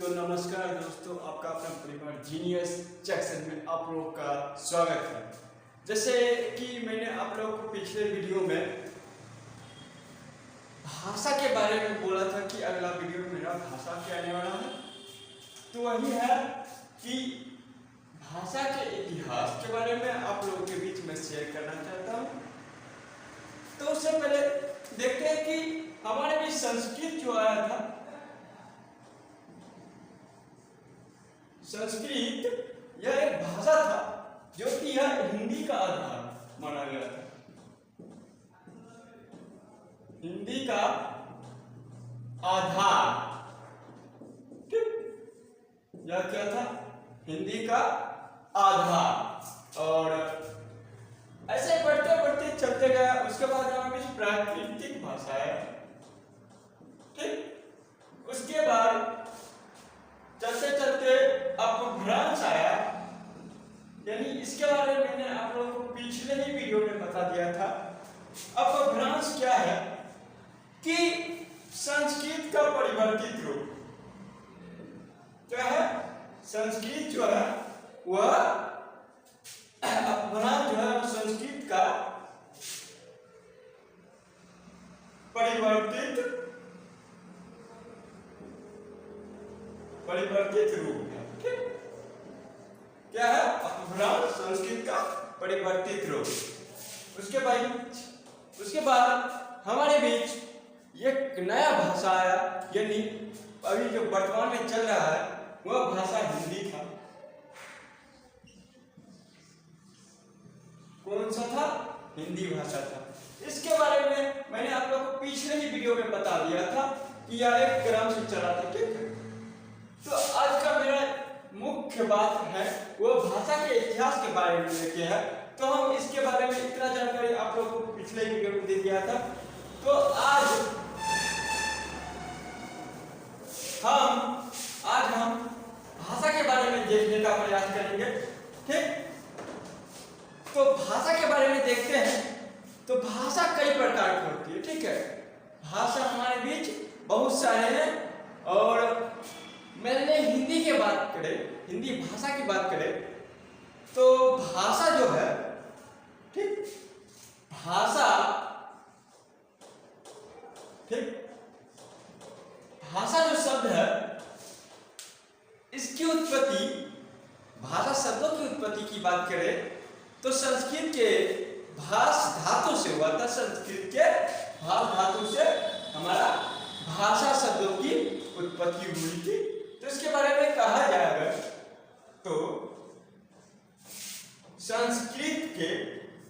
तो नमस्कार दोस्तों, आपका अपना परिवार जीनियस जैक्सन में आप लोगों का स्वागत है। जैसे कि मैंने आप लोगों को पिछले वीडियो में भाषा के बारे में बोला था कि अगला वीडियो मेरा भाषा के आने वाला है, तो वही है कि भाषा के इतिहास के बारे में आप लोगों के बीच में शेयर करना चाहता हूँ। तो उससे पहले देखते हैं कि हमारे बीच संस्कृत जो आया था, संस्कृत यह एक भाषा था जो कि यह हिंदी का आधार माना गया था। हिंदी का आधार, ठीक, यह क्या था? हिंदी का आधार। और ऐसे बढ़ते बढ़ते चलते गया। उसके बाद हमारे बीच प्राकृतिक भाषा है, ठीक। उसके बाद चलते चलते अपभ्रंश आया, यानी इसके बारे में मैंने आप लोगों को पिछले ही वीडियो में बता दिया था। अपभ्रंश क्या है कि संस्कृत का परिवर्तित रूप क्या है? संस्कृत जो है वह अपभ्रंश जो है संस्कृत का परिवर्तित रूप है, ठीक। क्या है? अपभ्रंश संस्कृत का परिवर्तित रूप। उसके बाद हमारे बीच एक नया भाषा आया, यानी अभी जो वर्तमान में चल रहा है वह भाषा हिंदी था। कौन सा था? हिंदी भाषा था। इसके बारे में मैंने आप लोगों को पिछले ही वीडियो में बता दिया था कि यह एक क्रम से चला था, ठीक है। तो आज का मेरा मुख्य बात है वो भाषा के इतिहास के बारे में लेके है। तो हम इसके बारे में इतना जानकारी आप लोगों को पिछले वीडियो में दे दिया था। तो आज हम भाषा के बारे में देखने का प्रयास करेंगे, ठीक। तो भाषा के बारे में देखते हैं। तो भाषा कई प्रकार की होती है, ठीक है। भाषा हमारे बीच बहुत सारे हैं। और मैंने हिंदी की बात करें, हिंदी भाषा की बात करें तो भाषा जो है, ठीक, भाषा, ठीक, भाषा जो शब्द है इसकी उत्पत्ति, भाषा शब्दों की उत्पत्ति की बात करें तो संस्कृत के भाष धातु से हुआ था। संस्कृत के भाष धातु से हमारा भाषा शब्दों की उत्पत्ति हुई थी। तो इसके बारे में कहा जाएगा तो संस्कृत के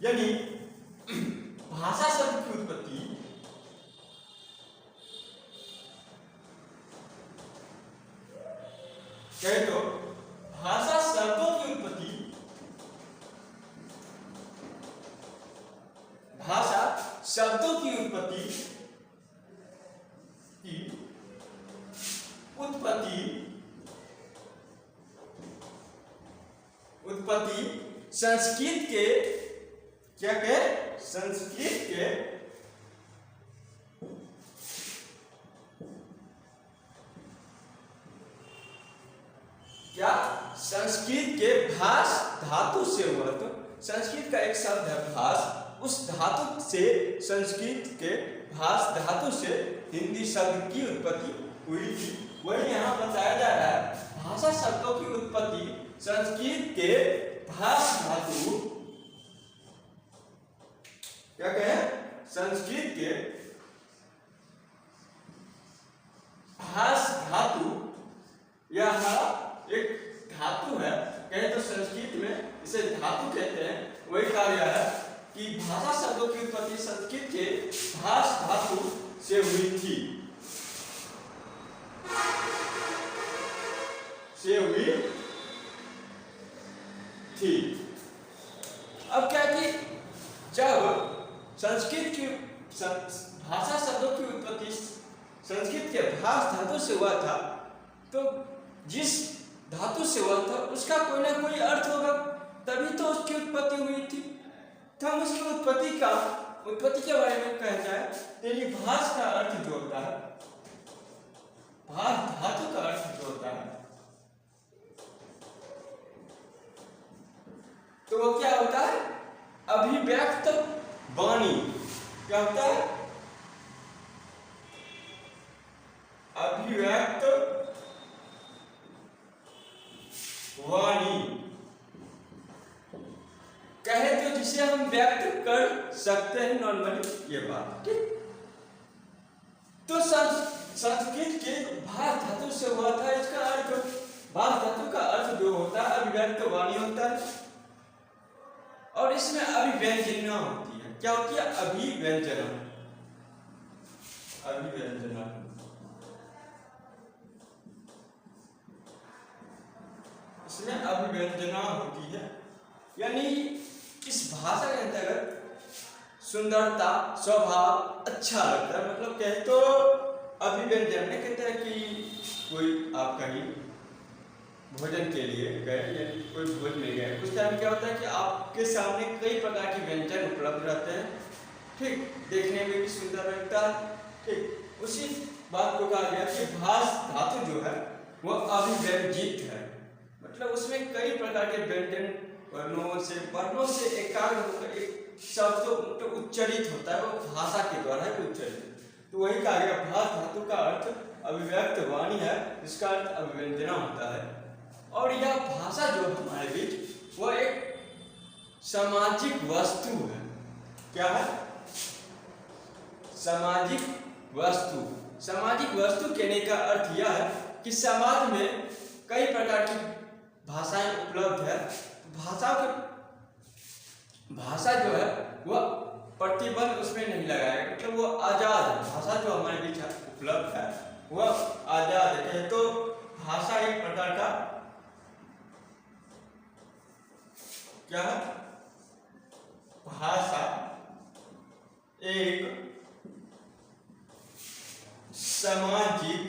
यानी भाषा शब्द की उत्पत्ति कहे तो भाषा शब्दों की उत्पत्ति, भाषा शब्दों की उत्पत्ति संस्कृत के क्या कहे? संस्कृत के क्या? संस्कृत के भाष धातु से हुआ। तो संस्कृत का एक शब्द है भाष, उस धातु से संस्कृत के भाष धातु से हिंदी शब्द की उत्पत्ति हुई थी। वही यहाँ बताया जा रहा है। भाषा शब्दों की उत्पत्ति संस्कृत के भाष धातु, क्या कहे? संस्कृत के भाष धातु, यह एक धातु है, कहे तो संस्कृत में इसे धातु कहते हैं। वही कहा गया है कि भाषा शब्दों की उत्पत्ति संस्कृत के भाष धातु से हुई थी, अब क्या कि जब संस्कृत की भाषा शब्दों की उत्पत्ति संस्कृत के भाष धातु से हुआ था, तो जिस धातु से हुआ था उसका कोई ना कोई अर्थ होगा, तभी तो उसकी उत्पत्ति हुई थी। तो हम उसकी उत्पत्ति के बारे में कहा जाए तो भाष का अर्थ जो होता है, भाष धातु का अर्थ जो होता है वाणी क्या होता है? अभिव्यक्त वाणी कहे तो जिसे हम व्यक्त कर सकते हैं नॉर्मली, ये बात ठीक। तो संस्कृत के भास धातु से हुआ था, इसका अर्थ भास धातु का अर्थ जो होता है अभिव्यक्त वाणी होता है, और इसमें अभिव्यंजना होती है। क्या होती है? अभिव्यंजना। अभिव्यंजना इसमें अभिव्यंजना होती है, यानी इस भाषा के अंतर्गत सुंदरता, स्वभाव अच्छा लगता है। मतलब कहे तो अभिव्यंजन में कहते हैं कि कोई आप कहीं भोजन के लिए गए, यानी कोई भोज में गए, उस टाइम क्या होता है कि आपके सामने कई प्रकार के व्यंजन उपलब्ध रहते हैं, ठीक, देखने में भी सुंदर लगता है, ठीक। उसी बात को कहा गया कि भास धातु जो है वह अभिव्यंजित है, मतलब उसमें कई प्रकार के व्यंजन वर्णों से एकाग्र होकर एक शब्द तो उच्चरित होता है, वो भाषा के द्वारा है उच्चरित। तो वही कहा गया भास धातु का अर्थ अभिव्यक्त वाणी है, इसका अर्थ अभिव्यंजना होता है। और यह भाषा जो हमारे बीच वह एक सामाजिक वस्तु है। क्या है? सामाजिक वस्तु। सामाजिक वस्तु कहने का अर्थ यह है कि समाज में कई प्रकार की भाषाएं उपलब्ध है। भाषा जो है वह प्रतिबंध उसमें नहीं लगाएगा, मतलब वो आजाद है। भाषा जो हमारे बीच उपलब्ध है वह आजाद है। तो भाषा एक प्रकार का क्या है? भाषा एक सामाजिक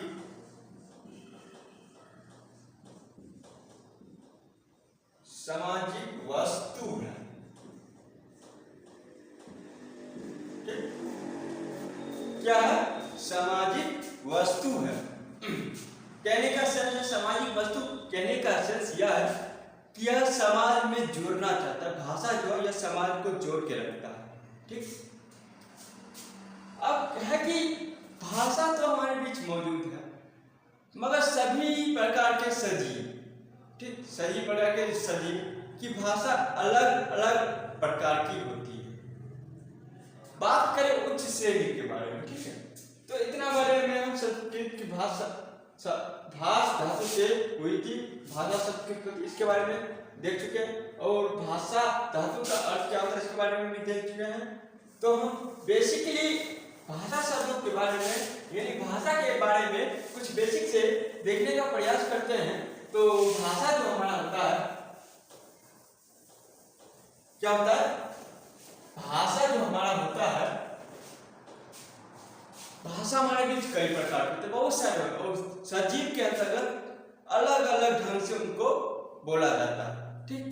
वस्तु है। क्या है? सामाजिक वस्तु है। कहने का सेंस है सामाजिक वस्तु, कहने का सेंस यह है कि यह समाज में जोड़ना चाहता है। भाषा जो है यह समाज को जोड़ के रखता है, ठीक। अब है कि भाषा तो हमारे बीच मौजूद है, मगर सभी प्रकार के सजीव, ठीक, सभी प्रकार के सजीव की भाषा अलग अलग प्रकार की होती है। बात करें उच्च श्रेणी के बारे में, ठीक है, तो इतना बारे में हम संस्कृत की भाषा भास धातु से हुई थी, भाषा संस्कृत, इसके बारे में देख चुके हैं। और भाषा धातु का अर्थ क्या होता है इसके बारे में भी देख चुके हैं। तो हम बेसिकली भाषा शब्दों के बारे में, यानी भाषा के बारे में कुछ बेसिक से देखने का प्रयास करते हैं। तो भाषा जो हमारा होता है क्या होता है? भाषा जो हमारा होता है, भाषा हमारे बीच कई प्रकार के, बहुत सारे, और सजीव के अंतर्गत अलग अलग ढंग से उनको बोला जाता है, ठीक।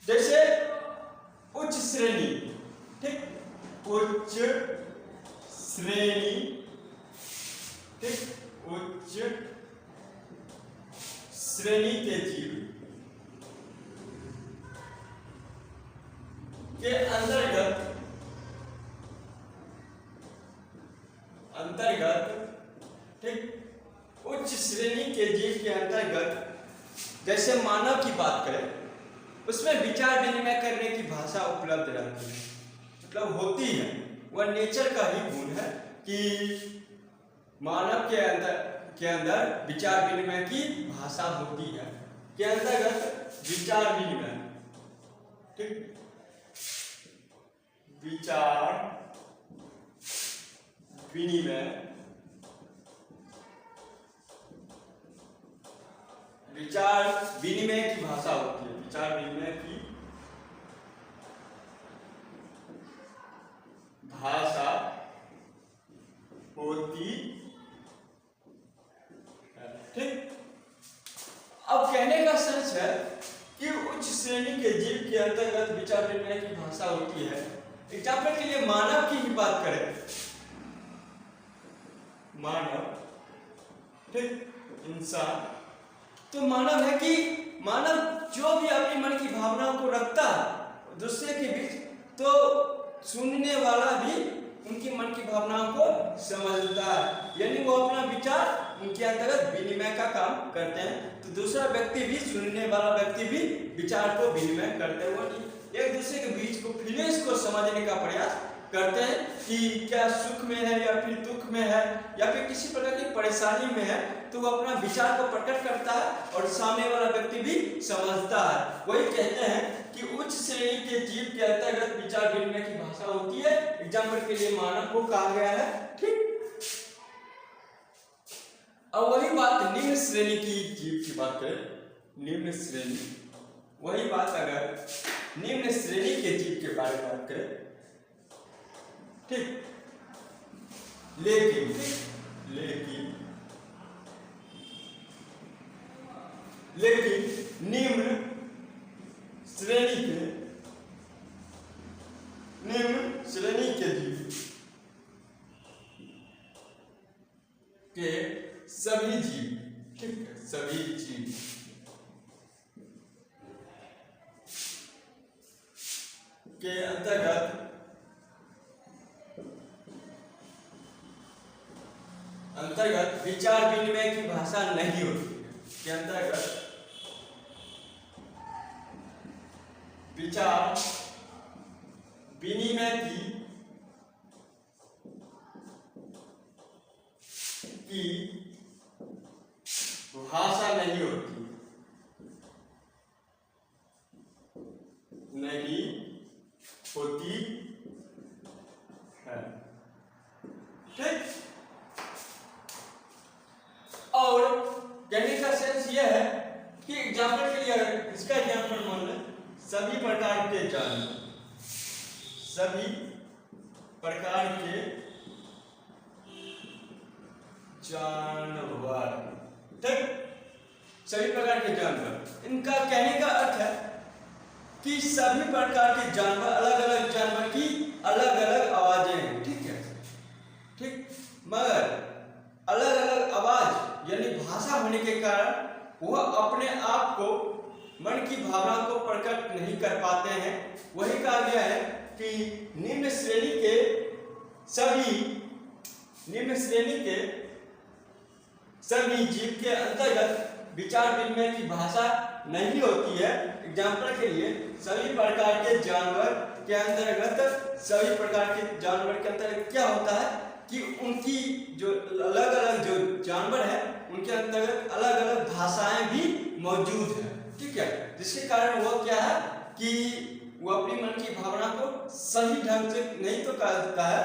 जैसे उच्च श्रेणी, ठीक, उच्च श्रेणी, ठीक, उच्च श्रेणी के जीव के अंतर्गत ठीक, उच्च श्रेणी के जीव के अंतर्गत जैसे मानव की बात करें, उसमें विचार विनिमय करने की भाषा उपलब्ध रहती है, मतलब होती है। वह नेचर का ही गुण है कि मानव के अंदर विचार विनिमय की भाषा होती है, के अंतर्गत विचार विनिमय, ठीक, विचार विनिमय, विचार विनिमय की भाषा होती है, विचार विनिमय की भाषा होती है, ठीक। अब कहने का सच है कि उच्च श्रेणी के जीव के अंतर्गत विचार विनिमय की भाषा होती है। एग्जाम्पल के लिए मानव की ही बात करें, मानव, ठीक, इंसान, तो मानव है कि मानव जो भी अपनी मन की भावनाओं को रखता है दूसरे के बीच तो सुनने वाला भी उनकी मन की भावनाओं को समझता है, यानी वो अपना विचार उनके अंतर्गत विनिमय का काम करते हैं। तो दूसरा व्यक्ति भी, सुनने वाला व्यक्ति भी विचार को विनिमय करते हुए एक दूसरे के बीच को फीलिंग्स को समझने का प्रयास करते हैं कि क्या सुख में है या फिर दुख में है या फिर किसी प्रकार की परेशानी में है, तो वो अपना विचार को प्रकट करता है और सामने वाला व्यक्ति भी समझता है। वही कहते हैं कि उच्च श्रेणी के जीव के अंतर्गत विचार विनिमय की भाषा होती है। एग्जाम्पल के लिए मानव को कहा गया है, ठीक। अब वही बात निम्न श्रेणी की जीव की बात करें, निम्न श्रेणी, वही बात अगर निम्न श्रेणी के जीव के बारे में बात करें, ठीक, लेकिन निम्न श्रेणी के जीव के सभी जीव, ठीक है, सभी जीव के अंतर्गत विचार विनिमय की भाषा नहीं होती है, के अंतर्गत विचार विनिमय की भाषा नहीं होती है, ठीक। और कहने का सेंस यह है कि एग्जाम्पल के लिए अगर इसका एग्जाम्पल मान लें, सभी प्रकार के जानवर, सभी प्रकार के जानवर, ठीक, सभी प्रकार के जानवर, इनका कहने का अर्थ है कि सभी प्रकार के जानवर, अलग अलग जानवर की अलग अलग आवाजें हैं, ठीक है, ठीक, मगर अलग अलग आवाज यानी भाषा होने के कारण वह अपने आप को, मन की भावना को प्रकट नहीं कर पाते हैं। वही कहा गया है कि निम्न श्रेणी के सभी जीव के अंतर्गत विचार विनिमय की भाषा नहीं होती है। एग्जाम्पल के लिए सभी प्रकार के जानवर के अंतर्गत, सभी प्रकार के जानवर के अंतर्गत क्या होता है कि उनकी जो अलग अलग जो जानवर है उनके अंतर्गत अलग अलग भाषाएं भी मौजूद है, ठीक है, जिसके कारण वो क्या है कि वो अपनी मन की भावना को सही ढंग से नहीं तो कर सकता है,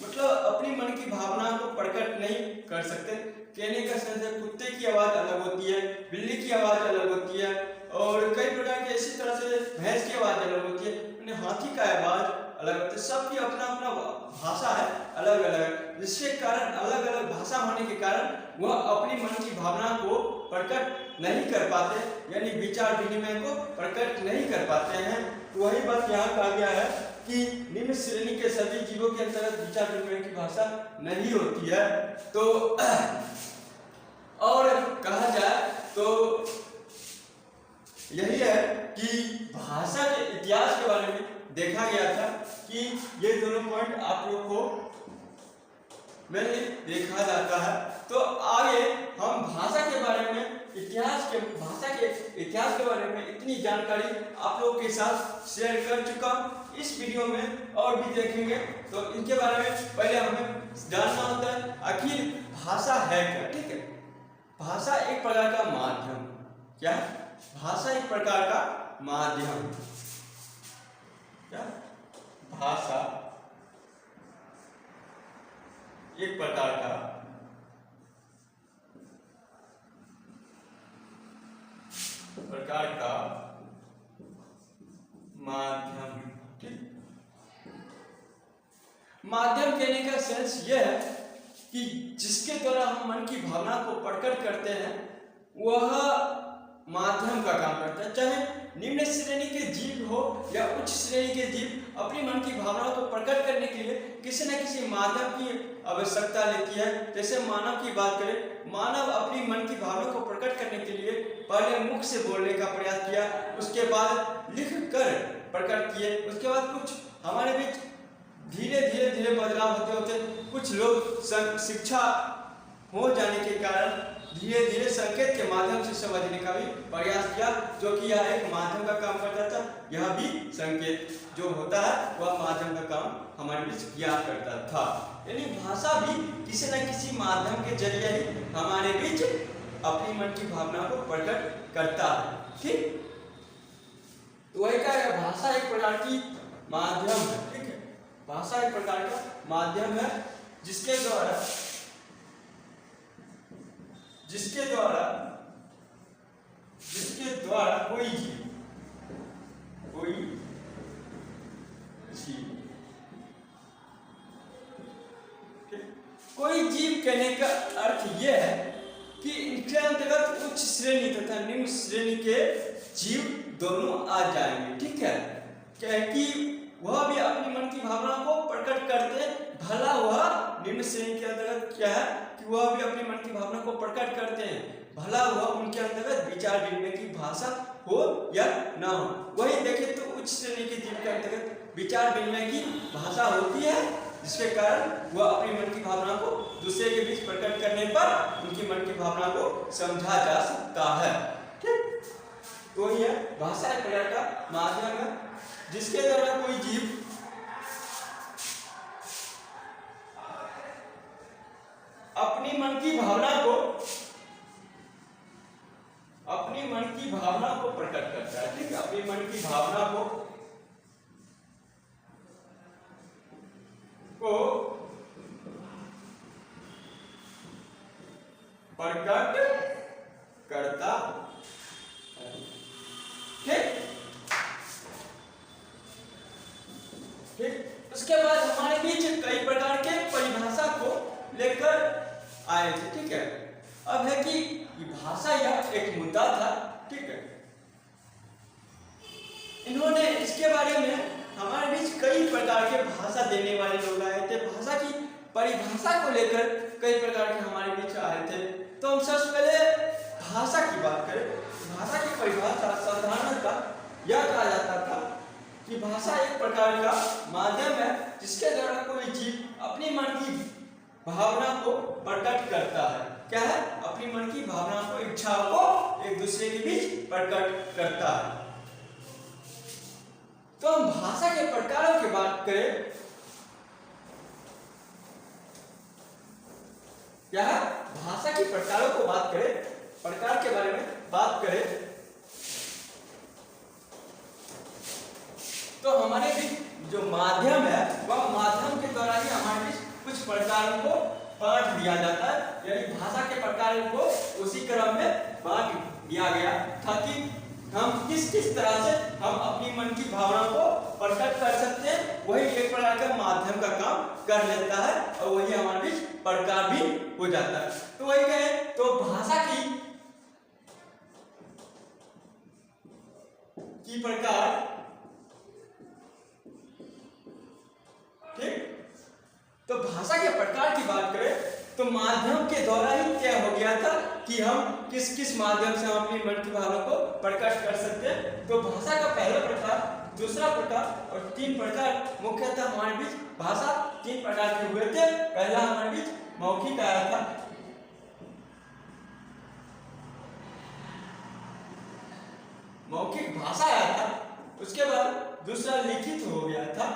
मतलब अपनी मन की भावना को प्रकट नहीं कर सकते। कहने का सेंस है, कुत्ते की आवाज अलग होती है, बिल्ली की आवाज अलग होती है, और कई प्रकार के इसी तरह से भैंस की आवाज अलग होती है, हाथी का आवाज अलग होती है, सबकी अपना अपना भाषा है, अलग अलग, जिसके कारण अलग अलग भाषा होने के कारण वह अपनी मन की भावना को प्रकट नहीं कर पाते, यानी विचार विनिमय को प्रकट नहीं कर पाते हैं। तो वही बात यहाँ कहा गया है कि निम्न श्रेणी के सभी जीवों के अंतर्गत विचार विनिमय की भाषा नहीं होती है। तो और कहा जाए तो यही है कि भाषा के इतिहास के बारे में देखा गया था कि ये दोनों पॉइंट आप लोग को मैंने देखा जाता है। तो आगे हम भाषा के बारे में, भाषा के इतिहास के बारे में इतनी जानकारी आप लोगों के साथ शेयर कर चुका। इस वीडियो में और भी देखेंगे, तो इनके बारे में पहले हमें जानना होता है आखिर भाषा है क्या, ठीक है। भाषा एक प्रकार का माध्यम, क्या है? भाषा एक प्रकार का माध्यम, क्या? भाषा एक प्रकार का माध्यम, ठीक। माध्यम कहने का सेंस यह है कि जिसके द्वारा हम मन की भावना को प्रकट करते हैं वह माध्यम का काम करता है। चाहे निम्न श्रेणी के जीव हो या उच्च श्रेणी के जीव अपनी मन की भावनाओं को प्रकट करने के लिए किसी न किसी माध्यम की आवश्यकता लेती है। जैसे मानव की बात करें, मानव अपनी मन की भावना को प्रकट करने के लिए पहले मुख से बोलने का प्रयास किया, उसके बाद लिख कर प्रकट किए, उसके बाद कुछ हमारे बीच धीरे धीरे धीरे बदलाव होते होते कुछ लोग शिक्षा हो जाने के कारण धीरे धीरे संकेत के माध्यम से समझने का भी प्रयास किया, जो कि यह एक माध्यम का काम करता था। यह भी संकेत जो होता है वह माध्यम का काम हमारे बीच किया करता था। यानी भाषा भी किसी न किसी माध्यम के जरिए ही हमारे बीच अपनी मन की भावना को प्रकट करता है। ठीक, तो वही का भाषा एक प्रकार की माध्यम है। ठीक है, भाषा एक प्रकार का माध्यम है जिसके द्वारा कोई जीव कहने का अर्थ यह है कि इनके अंतर्गत उच्च श्रेणी तथा निम्न श्रेणी के जीव दोनों आ जाएंगे। ठीक है, कि वह भी अपनी मन की भावना को प्रकट करते, भला वह निम्न श्रेणी के अंतर्गत क्या है कि वह भी अपनी मन की भावना को प्रकट करते हैं, भला वह उनके अंतर्गत विचार विनिमय की भाषा हो या ना हो। वही देखें तो उच्च श्रेणी के जीव के अंतर्गत विचार विनिमय की भाषा होती है, जिसके कारण वह अपनी मन की भावना को दूसरे के बीच प्रकट करने पर उनकी मन की भावना को समझा जा सकता है। ठीक, तो यह भाषा एक प्रकार का माध्यम है जिसके द्वारा कोई जीव अपनी मन की भावना को प्रकट करता है। ठीक है, अपनी मन की भावना को प्रकट करता है। ठीक, उसके बाद हमारे बीच कई प्रकार के परिभाषा को लेकर आए थे। ठीक है, अब है कि भाषा यह एक मुद्दा था। ठीक है, इन्होंने इसके बारे में हमारे बीच कई प्रकार के भाषा देने वाले लोग आए थे। भाषा की परिभाषा को लेकर कई प्रकार के हमारे बीच आए थे। तो हम सबसे पहले भाषा की बात करें। भाषा की परिभाषा साधारणतः यह कहा जाता था कि भाषा एक प्रकार का माध्यम है जिसके द्वारा कोई जीव अपनी मन की भावना को प्रकट करता है। क्या है? अपनी मन की भावना को, इच्छाओं को एक दूसरे के बीच प्रकट करता है। तो हम भाषा के प्रकारों की बात करें, क्या है? भाषा के प्रकारों को बात करें, प्रकार के बारे में बात करें, तो हमारे बीच जो माध्यम है वह माध्यम के द्वारा ही हमारे बीच कुछ प्रकारों को बांट दिया जाता है। यानी भाषा के प्रकारों को उसी क्रम में बांट दिया गया ताकि हम किस किस तरह से हम अपनी मन की भावना को प्रकट कर सकते हैं। वही एक प्रकार का माध्यम का काम कर लेता है और वही हमारे बीच प्रकार भी हो जाता है। तो वही कहें तो भाषा की प्रकार, ठीक, तो भाषा के प्रकार की बात करें तो माध्यम के द्वारा ही तय हो गया था कि हम किस किस माध्यम से हम अपनी मन की भावना को प्रकट कर सकते हैं। तो भाषा का पहला प्रकार, दूसरा प्रकार और तीन प्रकार मुख्यतः हमारे बीच भाषा तीन प्रकार के हुए थे। पहला हमारे बीच मौखिक आया था, मौखिक भाषा आया था। उसके बाद दूसरा लिखित हो गया था,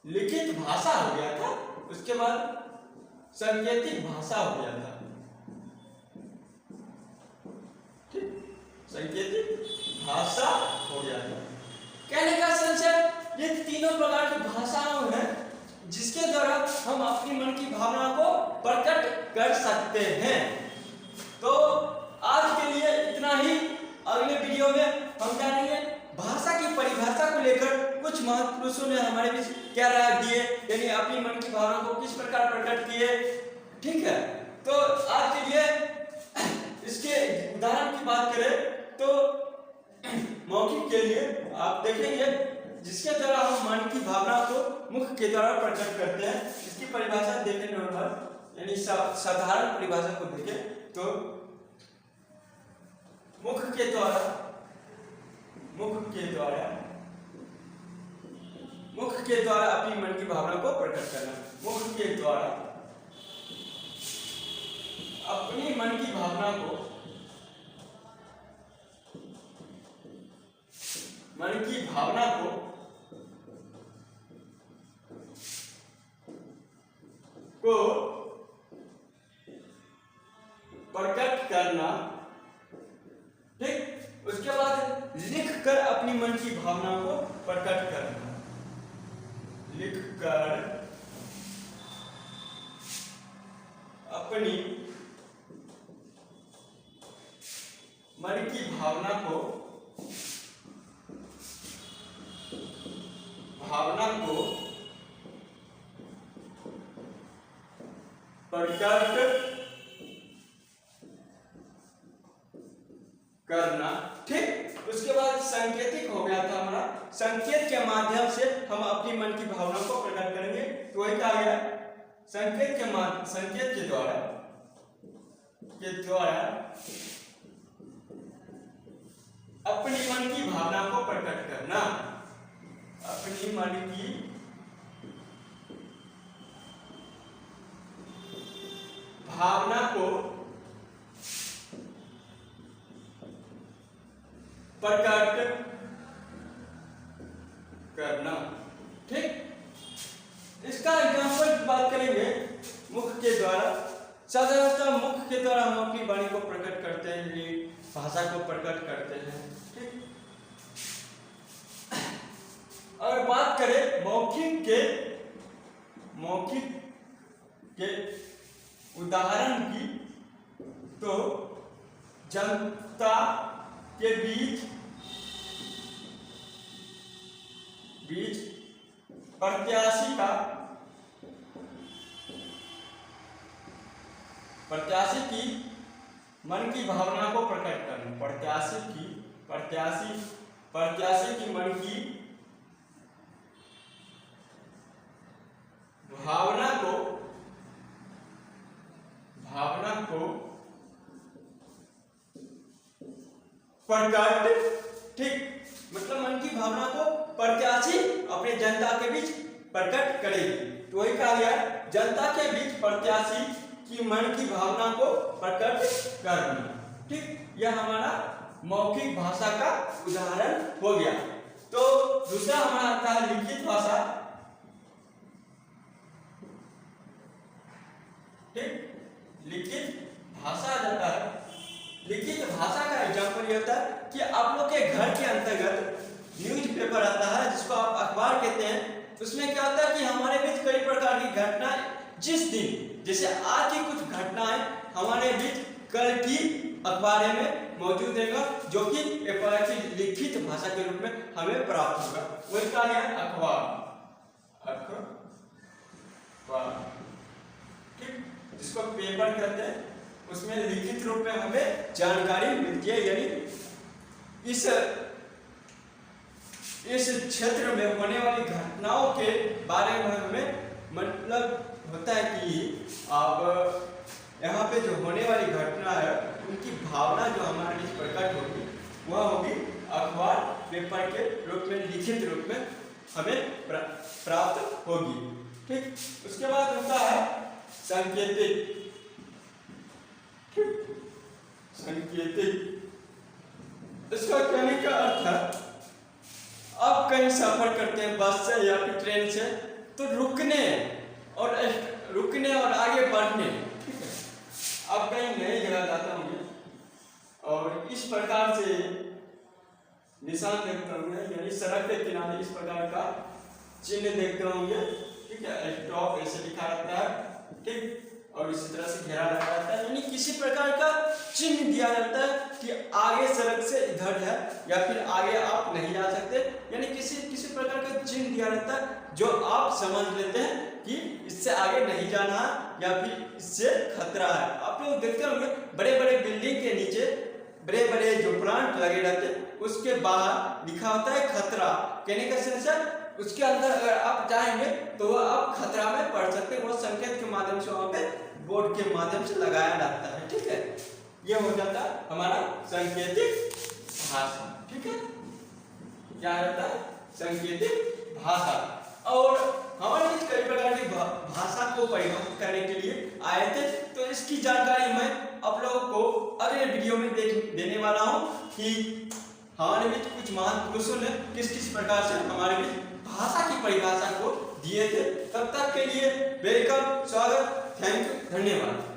लिखित भाषा हो गया था। उसके बाद सांकेतिक भाषा हो गया था। ठीक, सांकेतिक भाषा हो गया था। कहने का संक्षेप, ये तीनों प्रकार की भाषाओं हैं जिसके द्वारा हम अपनी मन की भावना को प्रकट कर सकते हैं। तो आज के लिए इतना ही। अगले वीडियो में हम जानेंगे भाषा की परिभाषा को लेकर कुछ महापुरुषों ने हमारे बीच क्या राय दिए, यानी अपनी मन की भावना को किस प्रकार प्रकट किए। ठीक है, तो आज के लिए इसके उदाहरण की बात करें तो मौखिक के लिए आप देखेंगे जिसके द्वारा हम मन की भावना को मुख के द्वारा प्रकट करते हैं। इसकी परिभाषा देखें नॉर्मल, यानी साधारण परिभाषा को देखें तो मुख के द्वारा मुख के द्वारा अपनी मन की भावना को प्रकट करना। मुख के द्वारा अपनी मन की भावना को प्रकट करना। ठीक, उसके बाद लिख कर अपनी मन की भावना को प्रकट करना। लिख कर अपनी मन की भावना को प्रकट करना। ठीक, उसके बाद संकेतिक हो गया था हमारा। संकेत के माध्यम से हम अपनी मन की भावना को प्रकट करेंगे। तो वही कहा गया संकेत के द्वारा अपनी मन की भावना को प्रकट करना। अपनी मन की भावना को प्रकट करना। ठीक, इसका एग्जाम्पल की बात करेंगे मुख के द्वारा। साधारणतः मुख के द्वारा हम अपनी वाणी को प्रकट करते हैं, भाषा को प्रकट करते हैं। ठीक, अगर बात करें मौखिक के उदाहरण की, तो जनता के बीच प्रत्याशी की मन की भावना को प्रकट करना। प्रत्याशी की मन की भावना को प्रकट। ठीक, मतलब मन की भावना को प्रत्याशी अपने जनता के बीच प्रकट करेगी। तो वही कहा गया जनता के बीच प्रत्याशी की मन की भावना को प्रकट करना। ठीक, यह हमारा मौखिक भाषा का उदाहरण हो गया। तो दूसरा हमारा आता है लिखित भाषा। ठीक, लिखित भाषा जाता है। लिखित भाषा का एग्जाम्पल ये होता है कि आप लोग के घर के अंतर्गत न्यूज़पेपर आता है, जिसको आप अखबार कहते हैं। उसमें क्या होता है कि हमारे बीच कई प्रकार की घटनाएं, जिस दिन जैसे आज की कुछ घटनाएं हमारे बीच कल की अखबार में मौजूद रहेगा, जो कि पेपर की लिखित भाषा के रूप में हमें प्राप्त होगा। वही क्या है अखबार। ठीक, जिसको पेपर कहते हैं, उसमें लिखित रूप में हमें जानकारी मिलती है। यानी इस क्षेत्र में होने वाली घटनाओं के बारे में हमें मतलब होता है कि अब यहाँ पे जो होने वाली घटना है उनकी भावना जो हमारे बीच प्रकट होगी वह होगी अखबार पेपर के रूप में, लिखित रूप में हमें प्राप्त होगी। ठीक, उसके बाद होता है संकेतिक। इसका कहने का अर्थ है आप कहीं सफर करते हैं बस से या फिर ट्रेन से, तो रुकने और आगे बढ़ने। ठीक है, आप कहीं नई जगह जाते होंगे और इस प्रकार से निशान देखते होंगे, यानी सड़क के किनारे इस प्रकार का चिन्ह देखते होंगे। ठीक है, स्टॉप ऐसे लिखा रहता है। ठीक, और इसी तरह से घेरा लगा रहता है, यानी किसी प्रकार का चिन्ह दिया जाता है कि आगे सड़क से इधर है या फिर आगे आप नहीं जा सकते। यानी किसी प्रकार का चिन्ह दिया रहता है जो आप समझ लेते हैं कि इससे आगे नहीं जाना है या फिर इससे खतरा है। आप लोग देखते होंगे बड़े बड़े बिल्डिंग के नीचे बड़े बड़े जो प्लांट लगे रहते हैं, उसके बाहर लिखा होता है खतरा। कहने का सेंस है उसके अंदर अगर आप जाएंगे तो वह आप खतरा में पड़ सकते हैं। वो संकेत के माध्यम से वहां पे बोर्ड के माध्यम से लगाया जाता है। ठीक है, यह हो जाता है हमारा सांकेतिक भाषा। ठीक है, क्या रहता है सांकेतिक भाषा। और हमारे बीच कई प्रकार की भाषा को परिभाषित करने के लिए आए थे। तो इसकी जानकारी मैं आप लोगों को अगले वीडियो में देने वाला हूँ कि हमारे बीच कुछ महान पुरुषों ने किस किस प्रकार से हमारे बीच भाषा की परिभाषा को दिए थे। तब तक के लिए वेलकम, स्वागत, थैंक यू, धन्यवाद।